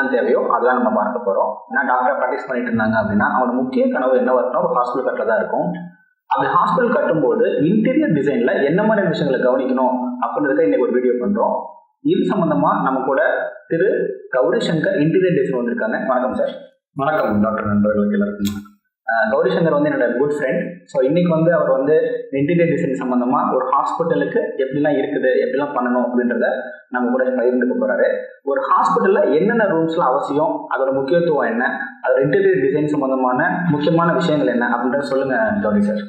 என்னெல்லாம் தேவையோ அதெல்லாம் நம்ம பார்க்க போகிறோம். ஏன்னா டாக்டர் ப்ராக்டிஸ் பண்ணிட்டு இருந்தாங்க அப்படின்னா அவனோட முக்கிய கனவு என்ன வரணும், ஒரு ஹாஸ்பிட்டல் கட்டுறதா இருக்கும். அப்படி ஹாஸ்பிட்டல் கட்டும்போது இன்டீரியர் டிசைனில் என்ன மாதிரி விஷயங்களை கவனிக்கணும் அப்படின்றத இன்னைக்கு ஒரு வீடியோ பண்ணுறோம். இது சம்மந்தமாக நம்ம கூட திரு கௌரி சங்கர் இன்டீரியர் டிசைன் வந்திருக்காங்க. வணக்கம் சார். வணக்கம் டாக்டர் நண்பர்களுக்கு எல்லாருக்கும். கௌரி சங்கர் வந்து என்னோட குட் ஃப்ரெண்ட். ஸோ இன்னைக்கு வந்து அவர் வந்து இன்டீரியர் டிசைன் சம்மந்தமாக ஒரு ஹாஸ்பிட்டலுக்கு எப்படிலாம் இருக்குது, எப்படிலாம் பண்ணணும் அப்படின்றத நம்ம கூட பகிர்ந்துக்க போகிறாரு. ஒரு ஹாஸ்பிட்டலில் என்னென்ன ரூம்ஸ்லாம் அவசியம், அதோட முக்கியத்துவம் என்ன, அதோட இன்டீரியர் டிசைன் சம்மந்தமான முக்கியமான விஷயங்கள் என்ன அப்படின்றத சொல்லுங்கள் கௌரி சார்.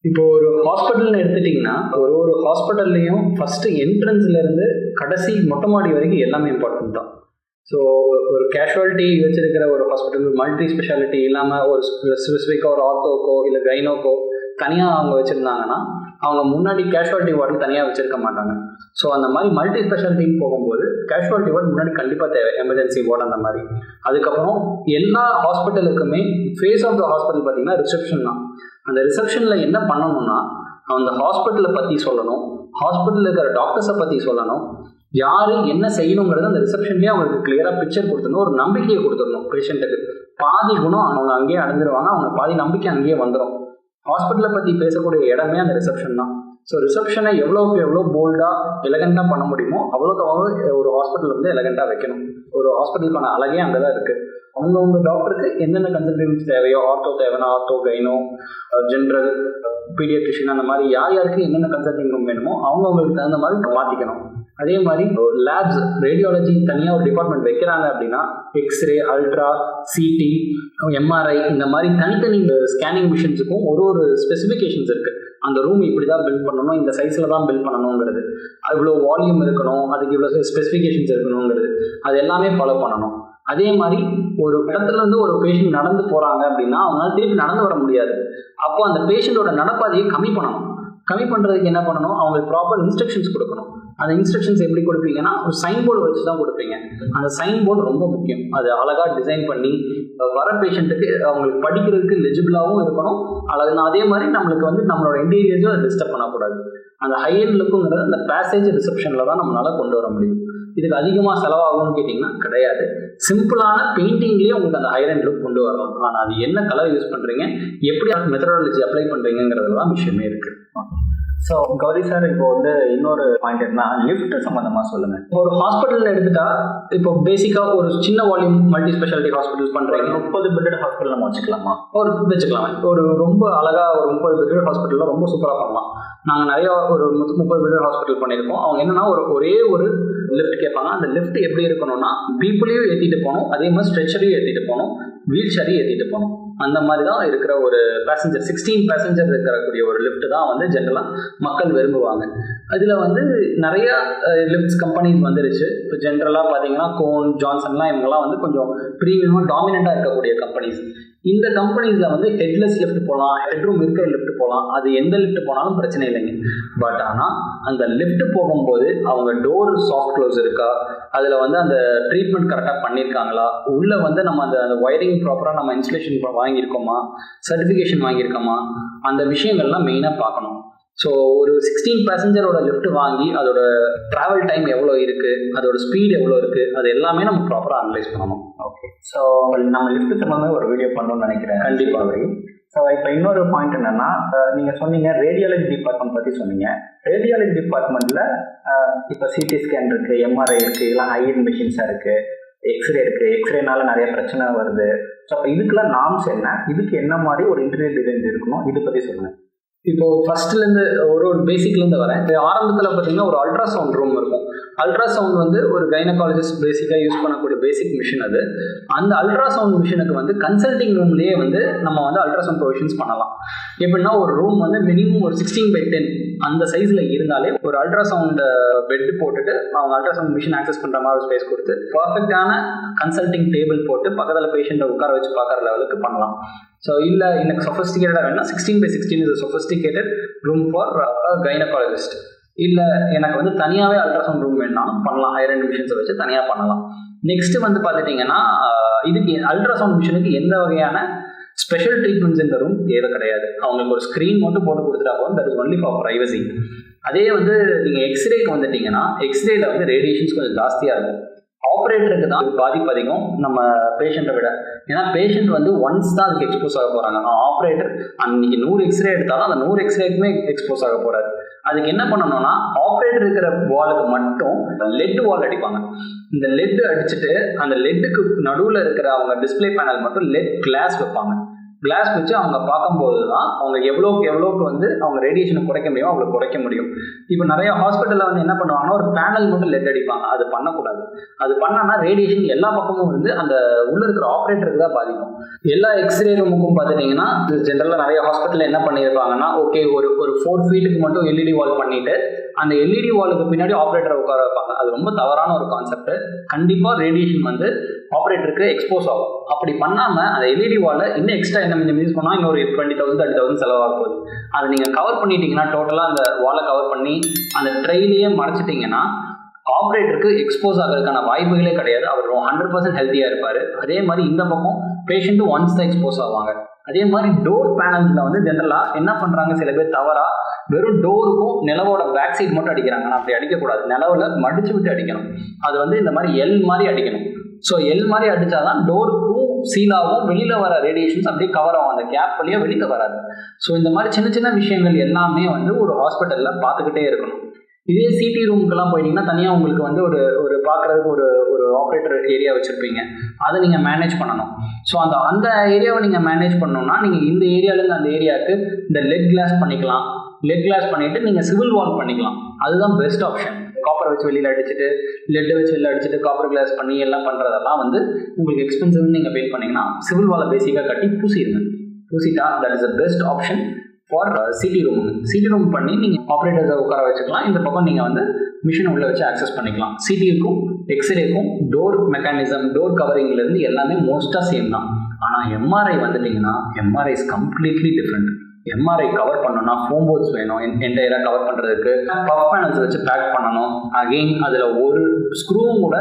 இப்போ ஒரு ஹாஸ்பிட்டல்னு எடுத்துட்டிங்கன்னா ஒரு ஹாஸ்பிட்டல்லையும் ஃபஸ்ட்டு என்ட்ரன்ஸ்லேருந்து கடைசி மொட்டை மாடி வரைக்கும் எல்லாமே இம்பார்ட்டன்ட் தான். ஸோ ஒரு கேஷுவாலிட்டி வச்சுருக்கிற ஒரு ஹாஸ்பிட்டல் மல்டி ஸ்பெஷாலிட்டி இல்லாமல் ஒரு ஸ்பெசிஃபிக்காக ஒரு ஆர்த்தோக்கோ இல்லை கைனோக்கோ தனியாக அவங்க வச்சுருந்தாங்கன்னா அவங்க முன்னாடி கேஷுவாலிட்டி வார்டு தனியாக வச்சுருக்க மாட்டாங்க. ஸோ அந்த மாதிரி மல்டி ஸ்பெஷாலிட்டின்னு போகும்போது கேஷுவாலிட்டி வார்டு முன்னாடி கண்டிப்பாக தேவை, எமர்ஜென்சி வார்டு அந்த மாதிரி. அதுக்கப்புறம் எல்லா ஹாஸ்பிட்டலுக்குமே ஃபேஸ் ஆஃப் த ஹாஸ்பிட்டல் பார்த்திங்கன்னா ரிசப்ஷன் தான். அந்த ரிசப்ஷனில் என்ன பண்ணணும்னா அந்த ஹாஸ்பிட்டலை பற்றி சொல்லணும், ஹாஸ்பிட்டலில் இருக்கிற டாக்டர்ஸை பற்றி சொல்லணும், யார் என்ன செய்யணுங்கிறது அந்த ரிசப்ஷன்லேயே அவங்களுக்கு கிளியராக பிக்சர் கொடுத்துடணும், ஒரு நம்பிக்கையை கொடுத்துடணும் பேஷண்ட்டுக்கு. பாதி குணம் அவங்க அங்கேயே அடைஞ்சிருவாங்க, அவங்க பாதி நம்பிக்கை அங்கேயே வந்துடும். ஹாஸ்பிட்டலை பற்றி பேசக்கூடிய இடமே அந்த ரிசப்ஷன் தான். ஸோ ரிசப்ஷனை எவ்வளோக்கு எவ்வளோ போல்டாக எலகண்ட்டாக பண்ண முடியுமோ அவ்வளோக்கு அவ்வளோ ஒரு ஹாஸ்பிட்டல் வந்து எலகண்ட்டாக வைக்கணும். ஒரு ஹாஸ்பிட்டலுக்கான அழகே அங்கே தான் இருக்குது. அவங்கவுங்க டாக்டருக்கு என்னென்ன கன்சல்டேஷன்ஸ் தேவையோ, ஆர்த்தோ தேவைன்னா ஆர்த்தோ, கைனோ, ஜென்ரல், பீடியாட்ரிஷியன், அந்த மாதிரி யார் யாருக்கு என்னென்ன கன்சல்டிங் ரூம் வேணுமோ அவங்கவுங்களுக்கு தகுந்த மாதிரி மாற்றிக்கணும். அதே மாதிரி லேப்ஸ், ரேடியாலஜி தனியாக ஒரு டிபார்ட்மெண்ட் வைக்கிறாங்க அப்படின்னா எக்ஸ்ரே, அல்ட்ரா, சிடி, எம்ஆர்ஐ இந்த மாதிரி தனித்தனி ஸ்கேனிங் மிஷின்ஸுக்கும் ஒரு ஸ்பெசிஃபிகேஷன்ஸ் இருக்குது. அந்த ரூம் இப்படி தான் பில்ட் பண்ணணும், இந்த சைஸில் தான் பில்ட் பண்ணணுங்கிறது, இவ்வளோ வால்யூம் இருக்கணும், அதுக்கு இவ்வளோ ஸ்பெசிஃபிகேஷன்ஸ் இருக்கணுங்கிறது, அது எல்லாமே ஃபாலோ பண்ணணும். அதே மாதிரி ஒரு இடத்துலேருந்து ஒரு பேஷண்ட் நடந்து போகிறாங்க அப்படின்னா அவங்களால திருப்பி நடந்து வர முடியாது. அப்போ அந்த பேஷண்ட்டோட நடப்பாதையை கம்மி பண்ணணும். கம்மி பண்ணுறதுக்கு என்ன பண்ணணும், அவங்களுக்கு ப்ராப்பர் இன்ஸ்ட்ரக்ஷன்ஸ் கொடுக்கணும். அந்த இன்ஸ்ட்ரக்ஷன்ஸ் எப்படி கொடுப்பீங்கன்னா ஒரு சைன் போர்டு வச்சு தான் கொடுப்பீங்க. அந்த சைன் போர்டு ரொம்ப முக்கியம். அது அழகாக டிசைன் பண்ணி வர பேஷண்ட்டுக்கு அவங்களுக்கு படிக்கிறதுக்கு லெஜிபிளாகவும் இருக்கணும். அதே மாதிரி நம்மளுக்கு வந்து நம்மளோட இன்டீரியர்ஸும் அதை டிஸ்டர்ப் பண்ணக்கூடாது. அந்த ஹை எண்ட் லுக்குங்கிறது அந்த பேசேஜ் ரிசப்ஷனில் தான் நம்மளால் கொண்டு வர முடியும். இதுக்கு அதிகமாக செலவாகும்னு கேட்டிங்கன்னா கிடையாது. சிம்பிளான பெயிண்டிங்லேயே உங்களுக்கு அந்த ஹை எண்ட் லுக் கொண்டு வரலாம். ஆனால் அது என்ன கலர் யூஸ் பண்ணுறீங்க, எப்படி மெத்தடாலஜி அப்ளை பண்ணுறீங்கிறதுலாம் விஷயமே இருக்குது. ஸோ கௌரி சார், இப்போ வந்து இன்னொரு பாயிண்ட் என்ன, லிஃப்ட் சம்மந்தமாக சொல்லுங்கள். ஒரு ஹாஸ்பிட்டல் எடுத்துட்டா இப்போ பேசிக்காக ஒரு சின்ன வால்யூம் மல்டி ஸ்பெஷாலிட்டி ஹாஸ்பிட்டல் பண்ணுறீங்க, 30 பெட்டட் ஹாஸ்பிட்டல் நம்ம வச்சுக்கலாமா? வச்சுக்கலாம். ஒரு ரொம்ப அழகாக ஒரு 30 பெட்டட் ஹாஸ்பிட்டலில் ரொம்ப சூப்பராக பண்ணலாம். நாங்கள் நிறையா ஒரு 30 பெட்டட் ஹாஸ்பிட்டல் பண்ணியிருக்கோம். அவங்க என்னன்னா ஒரே ஒரு லிஃப்ட் கேட்பாங்க. அந்த லிஃப்ட் எப்படி இருக்கணும்னா பீப்புளையும் ஏற்றிட்டு போகணும், அதே மாதிரி ஸ்ட்ரெச்சரையும் ஏற்றிட்டு போகணும், வீல் சேரையும் ஏற்றிட்டு போகணும். அந்த மாதிரி தான் இருக்கிற ஒரு பேசஞ்சர் 16 பேசஞ்சர் இருக்கக்கூடிய ஒரு லிஃப்ட் தான் வந்து ஜென்ரலாக மக்கள் விரும்புவாங்க. அதில் வந்து நிறையா லிஃப்ட்ஸ் கம்பெனிஸ் வந்துருச்சு. இப்போ ஜென்ரலாக பார்த்தீங்கன்னா கோன், ஜான்சன்லாம் இவங்கெல்லாம் வந்து கொஞ்சம் ப்ரீமியமாக டாமினண்ட்டாக இருக்கக்கூடிய கம்பெனிஸ். இந்த கம்பெனிஸில் வந்து ஹெட்லெஸ் லிஃப்ட் போகலாம், ஹெட்ரூம் இருக்கிற லிஃப்ட் போகலாம், அது எந்த லிஃப்ட் போனாலும் பிரச்சனை இல்லைங்க. பட் ஆனால் அந்த லிஃப்ட் போகும்போது அவங்க டோர் சாஃப்ட் க்ளோஸ் இருக்கா, அதில் வந்து அந்த ட்ரீட்மெண்ட் கரெக்டாக பண்ணியிருக்காங்களா, உள்ளே வந்து நம்ம அந்த ஒயரிங் ப்ராப்பராக நம்ம இன்ஸ்டலேஷன் வாங்கியிருக்கோமா, சர்டிஃபிகேஷன் வாங்கியிருக்கோமா, அந்த விஷயங்கள்லாம் மெயினாக பார்க்கணும். ஸோ ஒரு 16 பேசஞ்சரோட லிஃப்ட் வாங்கி அதோட ட்ராவல் டைம் எவ்வளோ இருக்குது, அதோட ஸ்பீட் எவ்வளோ இருக்குது, அது எல்லாமே நம்ம ப்ராப்பராக அனலைஸ் பண்ணணும். ஓகே, ஸோ நம்ம லிஃப்ட் சம்மந்தமாக ஒரு வீடியோ பண்ணணும்னு நினைக்கிறேன். கண்டிப்பாக. ஸோ இப்போ இன்னொரு பாயிண்ட் என்னென்னா, நீங்கள் சொன்னீங்க ரேடியாலஜி டிபார்ட்மெண்ட் பற்றி சொன்னீங்க. ரேடியாலஜி டிபார்ட்மெண்ட்டில் இப்போ சிடி ஸ்கேன் இருக்குது, எம்ஆர்ஐ இருக்குது, இதெல்லாம் ஹையர் மிஷின்ஸாக இருக்குது, எக்ஸ்ரே இருக்குது. எக்ஸ்ரேனால நிறைய பிரச்சனை வருது. ஸோ அப்போ இதுக்கெல்லாம் நார்ம்ஸ் என்ன, இதுக்கு என்ன மாதிரி ஒரு இன்டீரியர் டிசைன்ஸ் இருக்கணும், இதை பற்றி சொல்லுங்கள். இப்போ ஃபர்ஸ்ட்லேருந்து ஒரு பேசிக்லேருந்து வரேன். ஆரம்பத்தில் பார்த்தீங்கன்னா ஒரு அல்ட்ராசவுண்ட் ரூம் இருக்கும். அல்ட்ராசவுண்ட் வந்து ஒரு கைனகாலஜிஸ்ட் பேசிக்காக யூஸ் பண்ணக்கூடிய பேசிக் மிஷின் அது. அந்த அல்ட்ராசவுண்ட் மிஷினுக்கு வந்து கன்சல்டிங் ரூம்லேயே வந்து நம்ம வந்து அல்ட்ராசவுண்ட் ப்ரொவிஷன்ஸ் பண்ணலாம். எப்படின்னா ஒரு ரூம் வந்து மினிமம் ஒரு 16x10 அந்த சைஸில் இருந்தாலே ஒரு அல்ட்ராசவுண்ட் பெட் போட்டுட்டு அவங்க அல்ட்ராசவுண்ட் மிஷின் ஆக்சஸ் பண்ணுற மாதிரி ஸ்பேஸ் கொடுத்து பர்ஃபெக்டான கன்சல்டிங் டேபிள் போட்டு பக்கத்தில் பேஷண்ட்டை உட்கார வச்சு பார்க்குற லெவலுக்கு பண்ணலாம். ஸோ இல்லை எனக்கு சொஃபஸ்டிகேட்டடாக வேணும்னா 16x16 is sophisticated room for gynaecologist. இல்லை எனக்கு வந்து தனியாகவே அல்ட்ராசவுண்ட் ரூம் வேணும்னாலும் பண்ணலாம், ஹையர் எண்ட் மிஷின்ஸை வச்சு தனியாக பண்ணலாம். நெக்ஸ்ட்டு வந்து பார்த்துட்டிங்கன்னா இதுக்கு அல்ட்ராசவுண்ட் மிஷினுக்கு எந்த வகையான ஸ்பெஷல் ட்ரீட்மெண்ட்ஸ் இந்த ரூம் தேவை கிடையாது. அவங்களுக்கு ஒரு ஸ்க்ரீன் மட்டும் போட்டு கொடுத்துட்டா போதும், that is only for privacy. அதே வந்து நீங்கள் எக்ஸ்ரேக்கு வந்துட்டிங்கன்னா எக்ஸ்ரேல வந்து ரேடியேஷன்ஸ் கொஞ்சம் ஜாஸ்தியாக இருக்கும். ஆப்ரேட்டருக்கு தான் பாதிப்பு அதிகம் நம்ம பேஷண்ட்டை விட. ஏன்னா பேஷண்ட் வந்து ஒன்ஸ் தான் அதுக்கு எக்ஸ்போஸ் ஆக போகிறாங்க. ஆப்ரேட்டர் அன்னைக்கு 100 எக்ஸ்ரே எடுத்தாலும் அந்த 100 எக்ஸ்ரேக்குமே எக்ஸ்போஸ் ஆக போகிறாரு. அதுக்கு என்ன பண்ணணும்னா ஆப்ரேட்டர் இருக்கிற வாலுக்கு மட்டும் லெட் வால் அடிப்பாங்க. இந்த லெட் அடிச்சுட்டு அந்த லெட்டுக்கு நடுவில் இருக்கிற அவங்க டிஸ்பிளே பேனல் மட்டும் லெட் கிளாஸ் வைப்பாங்க. கிளாஸ் வச்சு அவங்க பார்க்கும்போது தான் அவங்க எவ்வளோக்கு வந்து அவங்க ரேடியேஷனை குறைக்க முடியும் அவங்களுக்கு குறைக்க முடியும். இப்போ நிறைய ஹாஸ்பிட்டலில் வந்து என்ன பண்ணுவாங்கன்னா ஒரு பேனல் மட்டும் லெட் அடிப்பாங்க. அது பண்ணக்கூடாது. அது பண்ணான்னா ரேடியேஷன் எல்லா பக்கமும் வந்து அந்த உள்ள இருக்கிற ஆப்ரேட்டருக்கு தான் பாதிக்கும். எல்லா எக்ஸ்ரே ரூமுக்கும் பார்த்துட்டிங்கன்னா ஜென்ரலாக நிறைய ஹாஸ்பிட்டலில் என்ன பண்ணியிருப்பாங்கன்னா ஓகே ஒரு 4 ஃபீட்டுக்கு மட்டும் எல்இடி வால் பண்ணிட்டு அந்த எல்இடி வாலுக்கு பின்னாடி ஆப்ரேட்டரை உட்கார வைப்பாங்க. அது ரொம்ப தவறான ஒரு கான்செப்ட். கண்டிப்பாக ரேடியேஷன் வந்து ஆப்ரேட்டருக்கு எக்ஸ்போஸ் ஆகும். அப்படி பண்ணாமல் அந்த எல்இடி வாலை இன்னும் எக்ஸ்ட்ரா என்ன கொஞ்சம் யூஸ் பண்ணால் இன்னொரு 20,000 30,000 செலவாக போகுது. அதை நீங்கள் கவர் பண்ணிட்டீங்கன்னா டோட்டலாக அந்த வாலை கவர் பண்ணி அந்த ட்ரெயிலையே மறைச்சிட்டிங்கன்னா ஆப்ரேட்டருக்கு எக்ஸ்போஸ் ஆகிறதுக்கான வாய்ப்புகளே கிடையாது. அவர் 100% ஹெல்த்தியாக இருப்பார். அதே மாதிரி இந்த பக்கம் பேஷண்ட்டும் ஒன்ஸ் தான் எக்ஸ்போஸ் ஆவாங்க. அதே மாதிரி டோர் பேனல்ஸில் வந்து ஜென்ரலாக என்ன பண்ணுறாங்க சில பேர் தவறாக வெறும் டோருக்கும் நிலவோட பேக் சைடு மட்டும் அடிக்கிறாங்க. ஆனால் அப்படி அடிக்கக்கூடாது. நிலவில் மடிச்சு விட்டு அடிக்கணும். அது வந்து இந்த மாதிரி எல் மாதிரி அடிக்கணும். ஸோ எல் மாதிரி அடித்தாதான் டோருக்கும் சீலாகவும் வெளியில் வர ரேடியேஷன்ஸ் அப்படியே கவர் ஆகும். அந்த கேப் வழியாக வெளியில் வராது. ஸோ இந்த மாதிரி சின்ன சின்ன விஷயங்கள் எல்லாமே வந்து ஒரு ஹாஸ்பிட்டலில் பார்த்துக்கிட்டே இருக்கணும். இதே சிடி ரூமுக்கெல்லாம் போயிட்டீங்கன்னா தனியாக உங்களுக்கு வந்து ஒரு பார்க்குறதுக்கு ஒரு ஆப்ரேட்டர் ஏரியா வச்சுருப்பீங்க. அதை நீங்கள் மேனேஜ் பண்ணணும். ஸோ அந்த ஏரியாவை நீங்கள் மேனேஜ் பண்ணணும்னா நீங்கள் இந்த ஏரியாவிலேருந்து அந்த ஏரியாவுக்கு இந்த லெட் கிளாஸ் பண்ணிக்கலாம். லெட் கிளாஸ் பண்ணிவிட்டு நீங்கள் சிவில் வால் பண்ணிக்கலாம். அதுதான் பெஸ்ட் ஆப்ஷன். காப்பர் வச்சு வெளியில் அடிச்சுட்டு லெட்டை வச்சு வெளியில் அடிச்சுட்டு காப்பர் கிளாஸ் பண்ணி எல்லாம் பண்ணுறதெல்லாம் வந்து உங்களுக்கு எக்ஸ்பென்சிவ்னு நீங்கள் பே பண்ணிங்கன்னா சிவில் வாலை பேசிக்காக கட்டி பூசிட்டா that is the best option for CT room. CT room பண்ணி நீங்கள் ஆப்ரேட்டர்ஸை உட்கார வச்சுக்கலாம். இந்த பக்கம் நீங்கள் வந்து மிஷினை உள்ளே வச்சு ஆக்சஸ் பண்ணிக்கலாம். சிடிக்கும் எக்ஸ்ரேக்கும் டோர் மெக்கானிசம் டோர் கவரிங்லேருந்து எல்லாமே மோஸ்ட்டாக சேம் தான். ஆனால் எம்ஆர்ஐ வந்துட்டிங்கன்னா MRI is completely different. MRI cover பண்ணணும்னா ஃபோம் போர்ட்ஸ் வேணும். என்டையராக கவர் பண்ணுறதுக்கு பஃப் பேனல்ஸ் வச்சு பேக் பண்ணணும். அகெயின் அதில் ஒரு ஸ்க்ரூவும் கூட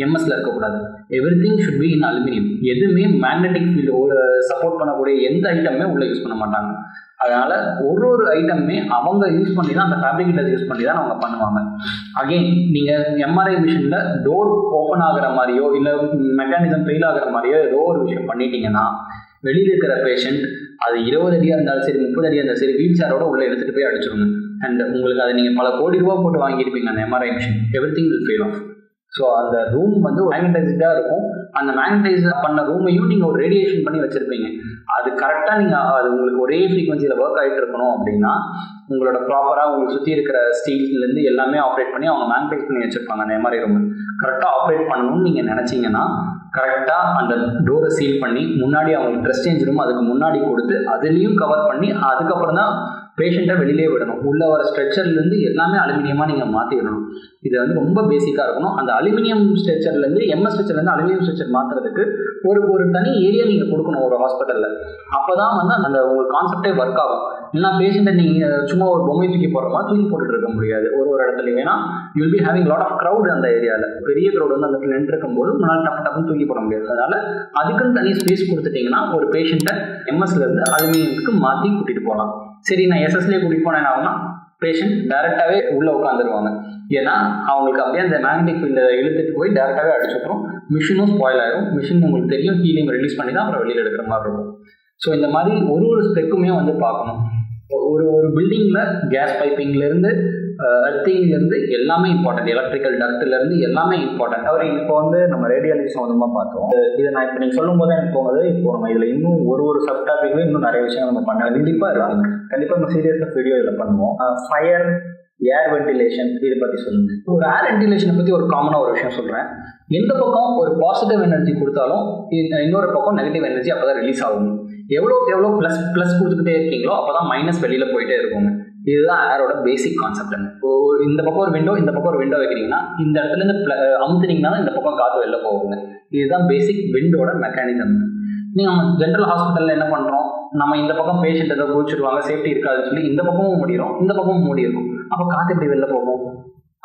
எம்எஸ்ல இருக்கக்கூடாது. Everything should be in aluminium. எதுவுமே மேக்னெட்டிக் ஃபீல்டு ஒரு சப்போர்ட் பண்ணக்கூடிய எந்த ஐட்டமே உள்ளே யூஸ் பண்ண மாட்டாங்க. அதனால் ஒரு ஐட்டமே அவங்க யூஸ் பண்ணி தான் அந்த ஃபேப்ரிகேட்டர்ஸ் யூஸ் பண்ணி தான் அவங்க பண்ணுவாங்க. அகெயின் நீங்கள் எம்ஆர்ஐ மிஷினில் டோர் ஓப்பன் ஆகிற மாதிரியோ இல்லை மெக்கானிசம் ஃபெயில் ஆகிற மாதிரியோ ஏதோ ஒரு விஷயம் பண்ணிட்டீங்கன்னா வெளியில் இருக்கிற பேஷண்ட் அது 20 அடியாக இருந்தாலும் சரி 30 அடியாக இருந்தாலும் சரி வீல் சேரோட உள்ளே எடுத்துகிட்டு போய் அடிச்சிருங்க. அண்ட் உங்களுக்கு அதை நீங்கள் பல கோடி ரூபா போட்டு வாங்கியிருப்பீங்க அந்த MRI machine. Everything will fail off. So அந்த ரூம் வந்து மேக்னடைஸ்டாக இருக்கும். அந்த மேக்னடைஸ் பண்ண ரூமையும் நீங்கள் ஒரு ரேடியேஷன் பண்ணி வச்சுருப்பீங்க. அது கரெக்டாக நீங்கள் அது உங்களுக்கு ஒரே ஃப்ரீக்வன்சியில் ஒர்க் ஆகிட்டு இருக்கணும் அப்படின்னா உங்களோட ப்ராப்பராக உங்களுக்கு சுற்றி இருக்கிற ஸ்டீல்லேருந்து எல்லாமே ஆப்ரேட் பண்ணி அவங்க மேக்னடைஸ் பண்ணி வச்சுருப்பாங்க. அந்த எம்ஆர்ஐ ரூம் கரெக்டாக ஆப்ரேட் பண்ணணும்னு நீங்கள் நினச்சிங்கன்னா கரெக்டாக அந்த டோரை சீல் பண்ணி முன்னாடி அவங்களுக்கு ட்ரெஸ் சேஞ்ச் ரூம் அதுக்கு முன்னாடி கொடுத்து அதுலேயும் கவர் பண்ணி அதுக்கப்புறம் தான் பேஷண்ட்டை வெளியிலே விடணும். உள்ளே வர ஸ்ட்ரெச்சர்லேருந்து எல்லாமே அலுமினியமாக நீங்கள் மாற்றிடணும். இது வந்து ரொம்ப பேசிக்காக இருக்கணும். அந்த அலுமினியம் ஸ்ட்ரெச்சர்லேருந்து எம்எஸ் ஸ்ட்ரெச்சர்லேருந்து அலுமினியம் ஸ்ட்ரெச்சர் மாற்றுறதுக்கு ஒரு தனி ஏரியா நீங்கள் கொடுக்கணும் ஒரு ஹாஸ்பிட்டலில். அப்போ தான் வந்து அந்த ஒரு கான்செப்டே ஒர்க் ஆகும். இல்லைனா பேஷண்ட்டை நீங்கள் சும்மா ஒரு பொம்மை தூக்கி போடுற மாதிரி தூக்கி போட்டுட்டு இருக்க முடியாது ஒரு இடத்துலையும். ஏன்னா you will be having lot of crowd அந்த ஏரியாவில். பெரிய க்ரௌட் வந்து அந்த இடத்துல நின்றுருக்கும் போது முன்னால் டப்புன்னு தூக்கி போட முடியாது. அதனால் அதுக்குன்னு தனி ஸ்பேஸ் கொடுத்துட்டிங்கன்னா ஒரு பேஷண்ட்டை எம்எஸ்லேருந்து அலுமினியத்துக்கு மாற்றி கூட்டிகிட்டு போகலாம். சரி நான் எஸ்எஸ்லேயே கூட்டிகிட்டு போனேன் ஆகுனா பேஷண்ட் டேரெக்டாகவே உள்ளே உட்காந்துருவாங்க. ஏன்னா அவங்களுக்கு அப்படியே அந்த மேக்னெட்டிக் ஃபீல்டை இழுத்துட்டு போய் டேரெக்டாகவே அடிச்சுட்ரும். மிஷினும் ஸ்பாயில் ஆகிடும். மிஷின் உங்களுக்கு தெரியும் ஹீலியம் ரிலீஸ் பண்ணி தான் அப்புறம் வெளியில் எடுக்கிற மாதிரி இருக்கும். ஸோ இந்த மாதிரி ஒரு ஸ்பெக்குமே வந்து பார்க்கணும். ஒரு பில்டிங்கில் கேஸ் பைப்பிங்லேருந்து அர்த்திங்லேருந்து எல்லாமே இம்பார்ட்டன்ட். எலக்ட்ரிக்கல் டக்ட்லேருந்து எல்லாமே இம்பார்ட்டன்ட். அவர் இப்போ வந்து நம்ம ரேடியாலஜி சம்மந்தமாக பார்த்தோம். இதை நான் இப்போ நீங்கள் சொல்லும் போது எனக்கு தோணுது இப்போ நம்ம இதில் இன்னும் ஒரு சப் டாபிக்லேயும் இன்னும் நிறைய விஷயங்கள் நம்ம பண்ண கண்டிப்பாக நம்ம சீரியஸாக வீடியோ இதில் பண்ணுவோம். ஃபயர் ஏர் வென்டிலேஷன் இதை பற்றி சொல்லுங்கள். ஒரு ஏர் வென்டிலேஷனை பற்றி ஒரு காமனாக ஒரு விஷயம் சொல்கிறேன். எந்த பக்கம் ஒரு பாசிட்டிவ் எனர்ஜி கொடுத்தாலும் இன்னொரு பக்கம் நெகட்டிவ் எனர்ஜி அப்போ தான் ரிலீஸ் ஆகும். எவ்வளோ ப்ளஸ் கொடுத்துக்கிட்டே இருக்கீங்களோ அப்போ தான் மைனஸ் வெளியில் போயிட்டே இருக்குங்க. இதுதான் ஏரோட பேசிக் கான்செப்ட். இந்த பக்கம் ஒரு விண்டோ இந்த பக்கம் ஒரு விண்டோ வைக்கிறீங்கன்னா இந்த இடத்துலேருந்து அமுத்துனீங்கன்னா இந்த பக்கம் காற்று வெளில போகுங்க. இதுதான் பேசிக் விண்டோட மெக்கானிசம். நீங்கள் ஜென்ரல் ஹாஸ்பிட்டலில் என்ன பண்ணுறோம், நம்ம இந்த பக்கம் பேஷண்ட் ஏதோ குளிச்சுடுவாங்க சேஃப்டி இருக்காதுன்னு சொல்லி இந்த பக்கமும் மூடிடும் இந்த பக்கமும் மூடிடும். அப்போ காற்று எப்படி வெளில போகும்?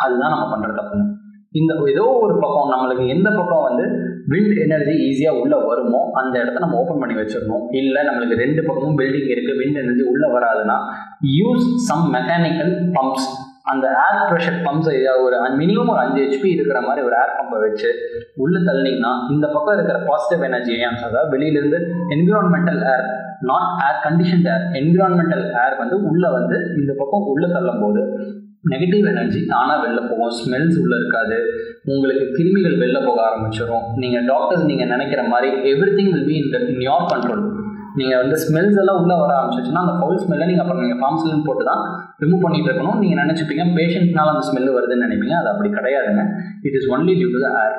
அதுதான் நம்ம பண்ணுற தப்புங்க. இந்த ஏதோ ஒரு பக்கம் நம்மளுக்கு எந்த பக்கம் வந்து விண்ட் எனர்ஜி ஈஸியாக உள்ளே வருமோ அந்த இடத்த நம்ம ஓப்பன் பண்ணி வச்சிடணும். இல்லை நம்மளுக்கு 2 பக்கமும் பில்டிங் இருக்குது விண்ட் எனர்ஜி உள்ளே வராதுன்னா யூஸ் சம் மெக்கானிக்கல் பம்ப்ஸ். அந்த ஏர் ப்ரெஷர் பம்ப்ஸ் ஒரு மினிமம் ஒரு 5 HP இருக்கிற மாதிரி ஒரு ஏர் பம்பை வச்சு உள்ளே தள்ளினீங்கன்னா இந்த பக்கம் இருக்கிற பாசிட்டிவ் எனர்ஜி, அதாவது வெளியிலேருந்து environmental air, not air condition air, environmental air வந்து உள்ளே வந்து இந்த பக்கம் உள்ளே தள்ளும் போது நெகட்டிவ் எனர்ஜி ஆனால் வெளில போகும், ஸ்மெல்ஸ் உள்ளே இருக்காது, உங்களுக்கு கிருமிகள் வெளில போக ஆரம்பிச்சிடும். நீங்கள் டாக்டர்ஸ் நீங்கள் நினைக்கிற மாதிரி every thing will be in your control. நீங்கள் வந்து ஸ்மெல்ஸ் எல்லாம் உள்ளே வர ஆரம்பிச்சிச்சுன்னா அந்த ஃபவுல் ஸ்மெல்லை நீங்கள் அப்புறம் நீங்கள் ஃபார்ம்ஸ்லாம் போட்டு தான் ரிமூவ் பண்ணிட்டு இருக்கணும். நீங்கள் நினச்சிப்பீங்க பேஷண்ட்னால அந்த ஸ்மெல்லு வருதுன்னு நினைப்பீங்க. அது அப்படி கிடையாதுங்க. It is only due to the air.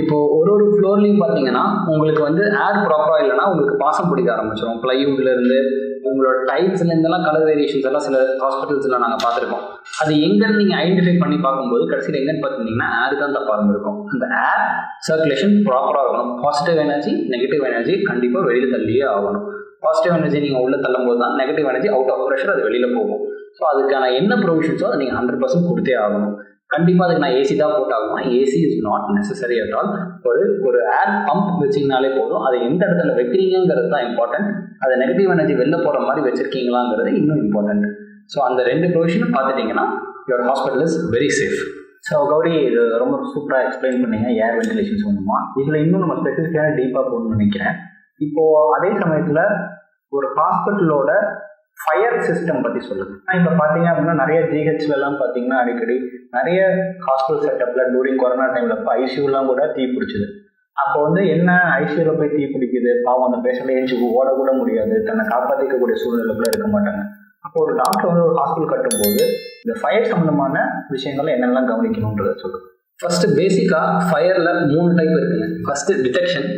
இப்போது ஒரு ஃப்ளோர்லையும் பார்த்தீங்கன்னா உங்களுக்கு வந்து ஏர் ப்ராப்பராக இல்லைனா உங்களுக்கு பாசம் பிடிக்க ஆரம்பிச்சிடும். ப்ளைவுட்லேருந்து உங்களோட டைல்ஸ்லேருந்தெல்லாம் கலர் வேரியேஷன்ஸ் எல்லாம் சில ஹாஸ்பிட்டல்ஸில் நாங்கள் பார்த்துருக்கோம். அது எங்கன்னு நீங்கள் ஐடென்டிஃபை பண்ணி பார்க்கும்போது கடைசியில் எங்கன்னு பார்த்துட்டிங்கன்னா ஏர் தான் தப்பாக இருந்திருக்கும். அந்த ஏர் சர்க்குலேஷன் ப்ராப்பராக இருக்கணும். பாசிட்டிவ் எனர்ஜி நெகட்டிவ் எனர்ஜி கண்டிப்பாக வெளியில் தள்ளியே ஆகணும். பாசிட்டிவ் எனர்ஜி நீங்கள் உள்ளே தள்ளும் போது தான் negative energy out of pressure அது வெளியில் போகும். ஸோ அதுக்கான என்ன ப்ரொவிஷன்ஸோ அதை நீங்கள் 100% கொடுத்தே ஆகணும். கண்டிப்பாக அதுக்கு நான் ஏசி தான் போட்டாகணும். AC is not necessary at all. ஒரு ஏர் பம்ப் வச்சிங்கனாலே போதும். அதை எந்த இடத்துல வைக்கிறீங்கிறது தான் இம்பார்ட்டன்ட். அதை நெகட்டிவ் எனர்ஜி வெளில போகிற மாதிரி வச்சிருக்கீங்களாங்கிறது இன்னும் இம்பார்ட்டன்ட். ஸோ அந்த 2 ப்ரொவிஷனும் பார்த்துட்டிங்கன்னா your hospital is very safe. So Gowri, இது ரொம்ப சூப்பராக எக்ஸ்பிளைன் பண்ணீங்க ஏர் வென்டிலேஷன் சம்பந்தமா. இதில் இன்னும் நம்ம ஸ்பெசிஃபிக்கான டீப்பாக போகணும்னு நினைக்கிறேன். இப்போது அதே சமயத்தில் ஒரு ஹாஸ்பிட்டலோட ஃபயர் சிஸ்டம் பற்றி சொல்லுங்க. இப்போ பார்த்தீங்க அப்படின்னா நிறைய ஜிஹெச்லாம் பார்த்தீங்கன்னா அடிக்கடி நிறைய ஹாஸ்பிட்டல் செட்டப்பில் டூரிங் கொரோனா டைமில் இப்போ ஐசியூலாம் கூட தீ பிடிச்சிது. அப்போ வந்து என்ன ஐசியூவில் போய் தீ பிடிக்குது, பாவம் அந்த பேஷண்ட் ஏஞ்சி ஓடக்கூட முடியாது, தன்னை காப்பாற்றிக்கக்கூடிய சூழ்நிலை கூட இருக்க மாட்டாங்க. அப்போ ஒரு டாக்டர் வந்து ஒரு ஹாஸ்பிட்டல் கட்டும்போது இந்த ஃபயர் சம்மந்தமான விஷயங்களை என்னெல்லாம் கவனிக்கணுன்றதை சொல்லுங்கள். ஃபஸ்ட்டு பேசிக்காக ஃபயரில் 3 டைப் இருக்குங்க. ஃபஸ்ட்டு டிடெக்ஷன்,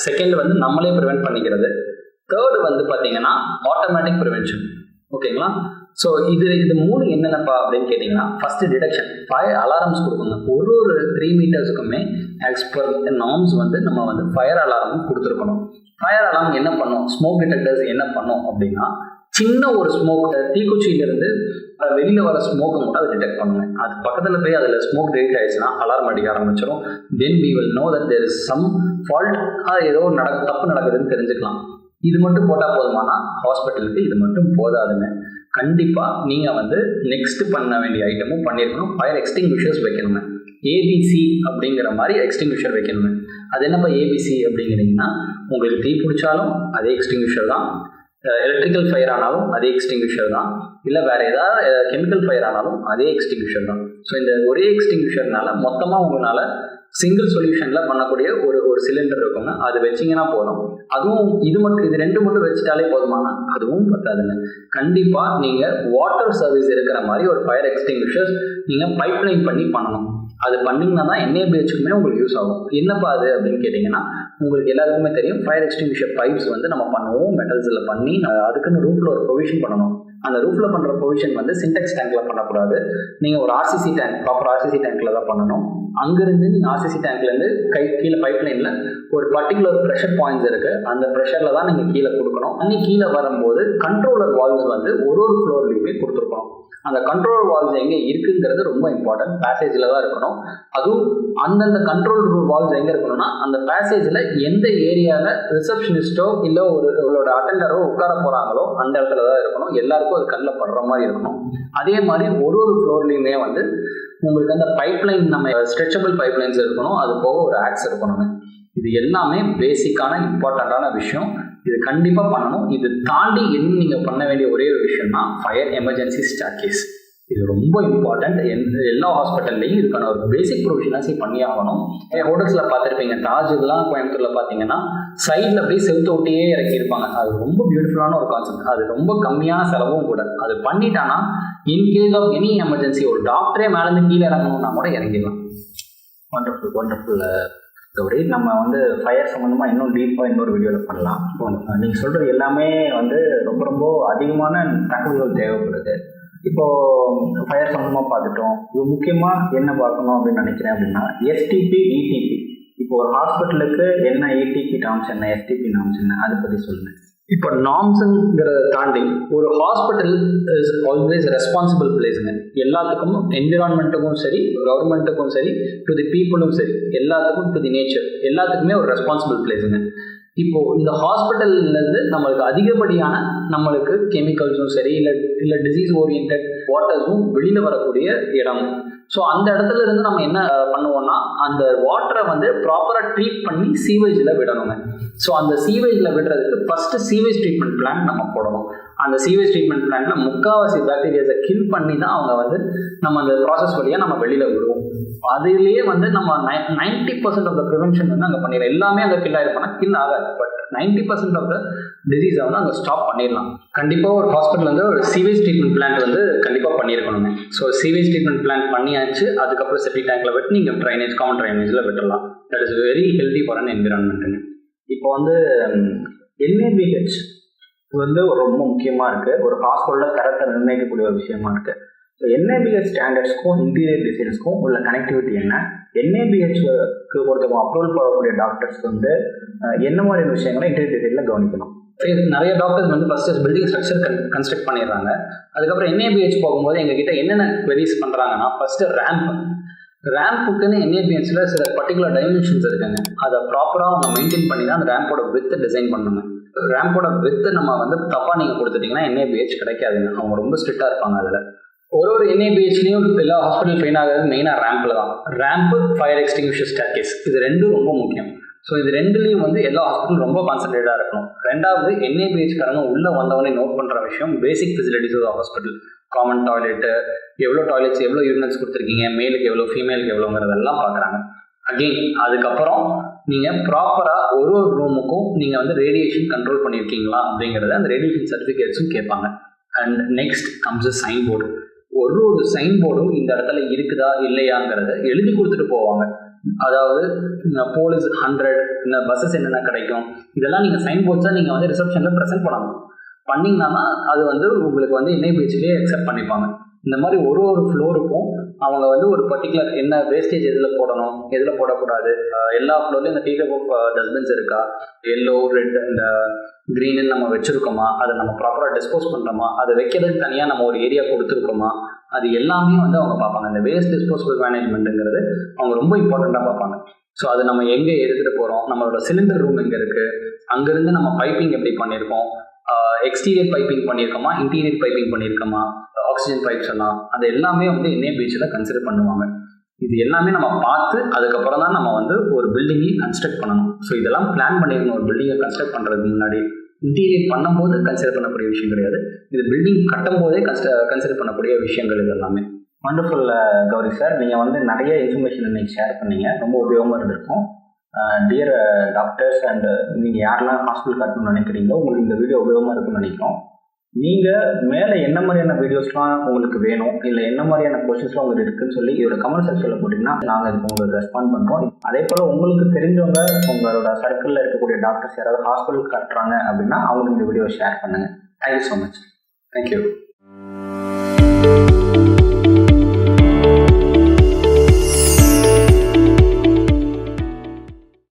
செகண்ட் வந்து நம்மளே ப்ரிவென்ட் பண்ணிக்கிறது, தேர்டு வந்து பார்த்தீங்கன்னா ஆட்டோமேட்டிக் ப்ரிவென்ஷன். ஓகேங்களா? ஸோ இது 3 என்னென்னப்பா அப்படின்னு கேட்டிங்கன்னா, ஃபஸ்ட்டு டிடெக்ஷன். ஃபயர் அலாரம்ஸ் கொடுக்குங்க. ஒரு 3 மீட்டர்ஸுக்குமே ஆஸ் பர் நார்ம்ஸ் வந்து நம்ம வந்து ஃபயர் அலாரம் கொடுத்துருக்கணும். ஃபயர் அலாரம் என்ன பண்ணும், ஸ்மோக் டிடெக்டர்ஸ் என்ன பண்ணும் அப்படின்னா, சின்ன ஒரு ஸ்மோக் தீக்குச்சியிலிருந்து வெளியில் வர ஸ்மோக்கை மட்டும் அதை டிடெக்ட் பண்ணுங்க. அது பக்கத்தில் போய் அதில் ஸ்மோக் ரீச் ஆயிடுச்சுன்னா அலாரம் அடிக்க ஆரம்பிச்சிடும். தென் we will know that there is some fault, ஏதோ தப்பு நடக்குதுன்னு தெரிஞ்சுக்கலாம். இது மட்டும் போட்டால் போதுமானா ஹாஸ்பிட்டலுக்கு இது மட்டும் போதாதுங்க. கண்டிப்பாக நீங்கள் வந்து நெக்ஸ்ட் பண்ண வேண்டிய ஐட்டமும் பண்ணியிருக்கணும். ஃபயர் எக்ஸ்டிங்விஷர்ஸ் வைக்கணுங்க. ஏபிசி அப்படிங்கிற மாதிரி எக்ஸ்டிங்விஷர் வைக்கணுங்க. அது என்னப்பா ஏபிசி அப்படிங்கிறீங்கன்னா, உங்களுக்கு தீ பிடிச்சாலும் அதே எக்ஸ்டிங்விஷர் தான், எலக்ட்ரிக்கல் ஃபயர் ஆனாலும் அதே எக்ஸ்டிங்விஷர் தான், இல்லை வேறு ஏதாவது கெமிக்கல் ஃபயர் ஆனாலும் அதே எக்ஸ்டிங்விஷர் தான். ஸோ இந்த ஒரே எக்ஸ்டிங்விஷர்னால மொத்தமாக உங்களால் சிங்கிள் சொல்யூஷனில் பண்ணக்கூடிய ஒரு சிலிண்டர் இருக்குங்க. அது வச்சிங்கன்னா போதும். அதுவும் இது 2 மட்டும் வச்சுட்டாலே போதுமானா அதுவும் பத்தாதுங்க. கண்டிப்பாக நீங்கள் வாட்டர் சர்வீஸ் இருக்கிற மாதிரி ஒரு ஃபயர் எக்ஸ்டிங்விஷர்ஸ் நீங்கள் பைப்லைன் பண்ணி பண்ணணும். அது பண்ணிங்கன்னா தான் NABHக்குமே உங்களுக்கு யூஸ் ஆகும். என்னப்பா அது அப்படின்னு கேட்டிங்கன்னா, உங்களுக்கு எல்லாருக்குமே தெரியும் ஃபயர் எக்ஸ்டிங்விஷர் பைப்ஸ் வந்து நம்ம பண்ணுவோம் மெட்டல்ஸில் பண்ணி அதுக்குன்னு ரூஃபில் ஒரு ப்ரொவிஷன் பண்ணணும். அந்த ரூஃபில் பண்ணுற ப்ரொவிஷன் வந்து சின்டெக்ஸ் டேங்க்கில் பண்ணக்கூடாது. நீங்கள் ஒரு RCC டேங்க், ப்ராப்பர் RCC டேங்க்கில் தான் பண்ணணும். அங்கேருந்து நீங்கள் RCC டேங்க்லேருந்து கீழே பைப்லைனில் ஒரு பர்டிகுலர் ப்ரெஷர் பாயிண்ட்ஸ் இருக்குது. அந்த ப்ரெஷரில் தான் நீங்கள் கீழே கொடுக்கணும். கீழே வரும்போது கண்ட்ரோலர் வால்வ்ஸ் வந்து ஒரு ஃப்ளோர்லேயுமே கொடுத்துருக்கணும். அந்த கண்ட்ரோல் வால்வ்ஸ் எங்கே இருக்குங்கிறது ரொம்ப இம்பார்ட்டன்ட். பேசேஜில் தான் இருக்கணும். அதுவும் அந்தந்த கண்ட்ரோல் வால்வ்ஸ் எங்கே இருக்கணும்னா, அந்த பேசேஜில் எந்த ஏரியாவில் ரிசப்ஷனிஸ்ட்டோ இல்லை உங்களோட அட்டெண்டரோ உட்கார போகிறாங்களோ அந்த இடத்துல தான் இருக்கணும். எல்லாருக்கும் அது கண்ணில் படுற மாதிரி இருக்கணும். அதே மாதிரி ஒரு ஃப்ளோர்லேயுமே வந்து உங்களுக்கு அந்த பைப்லைன், நம்ம ஸ்ட்ரெச்சபிள் பைப்லைன்ஸ் இருக்கணும். அது போக ஒரு ஆக்ஸ் இருக்கணுங்க. இது எல்லாமே பேசிக்கான இம்பார்ட்டண்ட்டான விஷயம். இது கண்டிப்பாக பண்ணணும். இது தாண்டி இன்னும் நீங்கள் பண்ண வேண்டிய ஒரே ஒரு விஷயம்னா ஃபயர் எமர்ஜென்சி ஸ்டேர்கேஸ். இது ரொம்ப இம்பார்ட்டண்ட். எல்லா ஹாஸ்பிட்டல்லையும் இதுக்கான ஒரு பேசிக் ப்ரொவிஷனாக பண்ணி ஆகணும். ஹோட்டல்ஸில் பார்த்துருப்பீங்க, தாஜ்லாம் கோயம்புத்தூரில் பார்த்தீங்கன்னா சைடில் அப்படியே செவுத்து ஒட்டியே இறக்கியிருப்பாங்க. அது ரொம்ப பியூட்டிஃபுல்லான ஒரு கான்செப்ட். அது ரொம்ப கம்மியான செலவும் கூட. அது பண்ணிட்டானா இன்கேஸ் ஆஃப் எனி எமர்ஜென்சி ஒரு டாக்டரே மேலேருந்து கீழே இறங்கணும்னா கூட இறங்கிடலாம். Wonderful wonderful Gowri. நம்ம வந்து ஃபயர் சம்மந்தமாக இன்னும் டீப்பாக இன்னொரு வீடியோவில் பண்ணலாம். நீங்கள் சொல்கிறது எல்லாமே வந்து ரொம்ப ரொம்ப அதிகமான தகவல்கள் தேவைப்படுது. இப்போது ஃபயர் சம்மந்தமாக பார்த்துட்டோம். இது முக்கியமாக என்ன பார்க்கணும் அப்படின்னு நினைக்கிறேன் அப்படின்னா STP, ETP. இப்போ ஒரு ஹாஸ்பிட்டலுக்கு என்ன ETP நார்ம்ஸ் என்ன, STP நார்ம்ஸ் என்ன, அதை பற்றி சொல்லுங்கள். இப்போ நார்ம்ஸுங்கிறத தாண்டி ஒரு ஹாஸ்பிட்டல் இஸ் ஆல்வேஸ் ரெஸ்பான்சிபிள் பிளேஸுங்க. எல்லாத்துக்கும், என்விரான்மெண்ட்டுக்கும் சரி, கவர்மெண்ட்டுக்கும் சரி, டு தி பீப்புளும் சரி, எல்லாத்துக்கும், டு தி நேச்சர், எல்லாத்துக்குமே ஒரு ரெஸ்பான்சிபிள் பிளேஸுங்க. இப்போ இந்த ஹாஸ்பிட்டல்லேருந்து நம்மளுக்கு அதிகப்படியான நம்மளுக்கு கெமிக்கல்ஸும் சரி இல்லை டிசீஸ் ஓரியன்ட் வாட்டர்ஸும் வெளியில் வரக்கூடிய இடம். ஸோ அந்த இடத்துல இருந்து நம்ம என்ன பண்ணுவோம்னா அந்த வாட்டரை வந்து ப்ராப்பராக ட்ரீட் பண்ணி சீவேஜில் விடணுங்க. ஸோ அந்த சீவேஜில் விடுறதுக்கு ஃபஸ்ட்டு சீவேஜ் ட்ரீட்மெண்ட் பிளான் நம்ம போடணும். அந்த சீவேஜ் ட்ரீட்மெண்ட் பிளானில் முக்கால்வாசி பாக்டீரியாஸை கில் பண்ணி தான் அவங்க வந்து நம்ம அந்த ப்ராசஸ் வழியாக நம்ம வெளியில் விடுவோம். அதுலேயே வந்து நம்ம 90% ஆஃப் த ப்ரிவென்ஷன் வந்து அங்கே பண்ணிடலாம். எல்லாமே அங்கே கில் ஆகிருப்போம்னா கில் ஆகாது, பட் 90% ஆஃப் த டிசீஸை வந்து அங்கே ஸ்டாப் பண்ணிடலாம். கண்டிப்பாக ஒரு ஹாஸ்பிட்டல் வந்து ஒரு சீவேஜ் ட்ரீட்மெண்ட் பிளான் வந்து கண்டிப்பாக பண்ணியிருக்கணுங்க. ஸோ சீவேஜ் ட்ரீட்மெண்ட் பிளான் பண்ணியாச்சு, அதுக்கப்புறம் செப்டிக் டேங்கில் விட்டு நீங்கள் ட்ரைனேஜ் காமன் ட்ரைனேஜில் விட்டுடலாம். That is very healthy for an என்விரான்மெண்ட்டுங்க. இப்போ வந்து NABH வந்து ரொம்ப முக்கியமாக இருக்குது, ஒரு ஹாஸ்பிட்டலில் தரத்தை நிர்ணயிக்கக்கூடிய ஒரு விஷயமா இருக்குது. ஸோ NABH ஸ்டாண்டர்ட்ஸ்க்கும் இன்டீரியர் டிசைன்ஸ்க்கும் உள்ள கனெக்டிவிட்டி என்ன? NABHக்கு ஒருத்தவங்க அப்ரூவல் பண்ணக்கூடிய டாக்டர்ஸ் வந்து என்ன மாதிரியான விஷயங்களை இன்டீரியர் டிசைனில் கவனிக்கணும்? நிறைய டாக்டர்ஸ் வந்து ஃபர்ஸ்ட் பில்டிங் ஸ்ட்ரக்சர் கன்ஸ்ட்ரக்ட் பண்ணிடுறாங்க. அதுக்கப்புறம் NABH போகும்போது எங்ககிட்ட என்னென்ன queries பண்ணுறாங்கன்னா, ஃபர்ஸ்ட்டு ரேம்புக்குன்னு NABHல சில பர்டிகுலர் டைமென்ஷன்ஸ் இருக்குங்க. அதை ப்ராப்பராக அவங்க மெயின்டைன் பண்ணி தான் அந்த ரேம்போட வித்தை டிசைன் பண்ணணுங்க. ரேம்போட வித்தை நம்ம வந்து தப்பாக நீங்கள் கொடுத்துட்டிங்கன்னா NABH கிடைக்காதுங்க. அவங்க ரொம்ப ஸ்ட்ரிக்டாக இருப்பாங்க. அதில் ஒரு NABHலையும் எல்லா ஹாஸ்பிட்டல் ட்ரெயின் ஆகிறது மெயினாக ரேம்பில் தான். ரேம்பு, ஃபயர் எக்ஸ்டிங்விஷர் ஸ்டேர்கேஸ், இது ரெண்டும் ரொம்ப முக்கியம். ஸோ இது ரெண்டுலேயும் வந்து எல்லா ஹாஸ்பிட்டலும் ரொம்ப கான்சன்ட்ரேட்டாக இருக்கணும். ரெண்டாவது NABH காரங்க உள்ளே வந்தவொடனே நோட் பண்ணுற விஷயம் basic facilities of hospital. Common toilet, எவ்வளோ டாய்லெட்ஸ், எவ்வளோ யூரினல்ஸ் கொடுத்துருக்கீங்க, மேலுக்கு எவ்வளோ, ஃபீமேலுக்கு எவ்வளோங்கிறதெல்லாம் பார்க்குறாங்க. அகெயின் அதுக்கப்புறம் நீங்கள் ப்ராப்பராக ஒரு ரூமுக்கும் நீங்கள் வந்து ரேடியேஷன் கண்ட்ரோல் பண்ணியிருக்கீங்களா அப்படிங்கிறத அந்த ரேடியேஷன் சர்டிஃபிகேட்ஸும் கேட்பாங்க. And next comes sign board. ஒரு சைன் போர்டும் இந்த இடத்துல இருக்குதா இல்லையாங்கிறத எழுதி கொடுத்துட்டு போவாங்க. அதாவது போலீஸ் 100, இந்த பஸ்ஸஸ் என்னென்ன கிடைக்கும், இதெல்லாம் நீங்கள் சைன் போர்ட்ஸாக நீங்கள் வந்து ரிசப்ஷனில் ப்ரெசென்ட் பண்ணிங்கன்னா அது வந்து உங்களுக்கு வந்து NABHலேயே அக்செப்ட் பண்ணிப்பாங்க. இந்த மாதிரி ஒரு ஃப்ளோருக்கும் அவங்க வந்து ஒரு பர்டிகுலர் என்ன வேஸ்டேஜ் எதில் போடணும், எதில் போடக்கூடாது, எல்லா ஃப்ளோர்லையும் இந்த டீ ஆஃப் டஸ்ட்பின்ஸ் இருக்கா, எல்லோ, ரெட், இந்த க்ரீனு நம்ம வச்சுருக்கோமா, அதை நம்ம ப்ராப்பராக டிஸ்போஸ் பண்ணுறோமா, அதை வைக்கிறதுக்கு தனியாக நம்ம ஒரு ஏரியா கொடுத்துருக்கோமா, அது எல்லாமே வந்து அவங்க பார்ப்பாங்க. இந்த வேஸ்ட் டிஸ்போசபிள் மேனேஜ்மெண்ட்டுங்கிறது அவங்க ரொம்ப இம்பார்ட்டண்ட்டாக பார்ப்பாங்க. ஸோ அது நம்ம எங்கே எடுத்துகிட்டு போகிறோம், நம்மளோட சிலிண்டர் ரூம் எங்கே இருக்குது, அங்கேருந்து நம்ம பைப்பிங் எப்படி பண்ணியிருக்கோம், எக்ஸ்டீரியர் பைப்பிங் பண்ணியிருக்கோமா, இன்டீரியர் பைப்பிங் பண்ணியிருக்கோமா, ஆக்சிஜன் பைப்ஸ் எல்லாம், அது எல்லாமே வந்து NABHல கன்சிடர் பண்ணுவாங்க. இது எல்லாமே நம்ம பார்த்து அதுக்கப்புறம் தான் நம்ம வந்து ஒரு பில்டிங்கை கன்ஸ்ட்ரக்ட் பண்ணணும். ஸோ இதெல்லாம் பிளான் பண்ணிடணும். ஒரு பில்டிங்கை கன்ஸ்ட்ரக்ட் பண்ணுறதுக்கு முன்னாடி இன்டீரியர் பண்ணும்போது கன்சிடர் பண்ணக்கூடிய விஷயம் கிடையாது, இது பில்டிங் கட்டும் போதே கன்சிடர் பண்ணக்கூடிய விஷயங்கள் இது எல்லாமே. வண்டர்ஃபுல் கௌரி சார், நீங்கள் வந்து நிறைய இன்ஃபர்மேஷன் இன்னைக்கு ஷேர் பண்ணீங்க, ரொம்ப உபயோகமாக இருந்திருக்கும். டியர் டாக்டர்ஸ் அண்ட் நீங்கள் யாரெல்லாம் ஹாஸ்பிட்டல் கட்டணும்னு நினைக்கிறீங்களோ உங்களுக்கு இந்த வீடியோ உபயோகமாக இருக்குன்னு நினைக்கிறோம். நீங்கள் மேலே என்ன மாதிரியான வீடியோஸ்லாம் உங்களுக்கு வேணும், இல்லை என்ன மாதிரியான கொஸ்டின்ஸ்லாம் உங்களுக்கு இருக்குன்னு சொல்லி இதோட கமெண்ட் செக்ஷனில் போட்டிங்கன்னா நாங்கள் இதுக்கு உங்களுக்கு ரெஸ்பாண்ட் பண்ணுறோம். அதே போல் உங்களுக்கு தெரிஞ்சவங்க உங்களோட சர்க்கிளில் இருக்கக்கூடிய டாக்டர்ஸ் யாராவது ஹாஸ்பிட்டல் கட்டுறாங்க அப்படின்னா அவங்களுக்கு இந்த வீடியோவை ஷேர் பண்ணுங்கள். Thank you so much. தேங்க்யூ.